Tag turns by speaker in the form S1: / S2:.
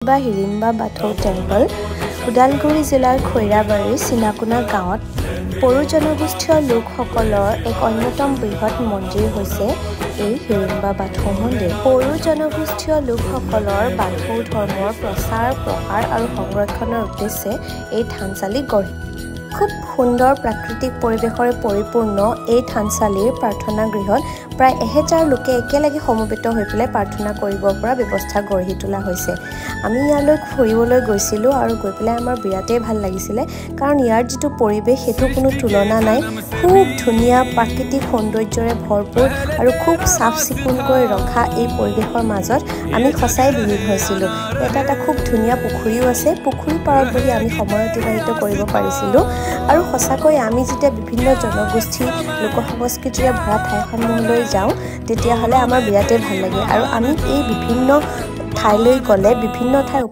S1: বা হিড়িম্বা বাথৌ টেম্পল ওদালগুৰি জিলাৰ খৈৰাবাৰীৰ চিনাকুনা গাঁৱত বড়ো জনগোষ্ঠীয় লোকসকলৰ এক অন্যতম বৃহৎ মন্দিৰ হৈছে এই হিড়িম্বা বাথৌ মন্দিৰ। বড়ো জনগোষ্ঠীয় লোকসকলৰ বাথৌ ধৰ্মৰ প্ৰচাৰ প্ৰসাৰ আৰু সংৰক্ষণৰ উদ্দেশ্যে এই থানচালি গঢ়ি খুব সুন্দৰ প্ৰাকৃতিক পৰিৱেশৰে পৰিপূৰ্ণ এই থানচালিৰ প্ৰাৰ্থনা গৃহত প্ৰায় 1000 লোকে একেলগে সমবেত হৈ পেলাই প্ৰাৰ্থনা কৰিব পৰা ব্যৱস্থা গঢ়ি তোলা হৈছে। আমি ইয়ালৈ ফুৰিবলৈ গৈছিলোঁ আৰু গৈ পেলাই আমাৰ বিৰাটেই ভাল লাগিছিলে, কাৰণ ইয়াৰ যিটো পৰিৱেশ সেইটো কোনো তুলনা নাই। খুব ধুনীয়া প্ৰাকৃতিক সৌন্দৰ্যৰে ভৰপূৰ আৰু খুব চাফ চিকুণকৈ ৰখা এই পৰিৱেশৰ মাজত আমি সঁচাই বিলীন হৈছিলোঁ। এটা খুব ধুনীয়া পুখুৰীও আছে, পুখুৰীৰ পাৰত বহি আমি সময় অতিবাহিত কৰিব পাৰিছিলোঁ। আৰু সঁচাকৈ আমি যেতিয়া বিভিন্ন জনগোষ্ঠী লোক সংস্কৃতিৰে ভৰা ঠাইসমূহলৈ যাওঁ তেতিয়াহ'লে আমাৰ বিৰাটেই ভাল লাগে। আৰু আমি এই বিভিন্ন ঠাইলৈ গ'লে বিভিন্ন ঠাইৰ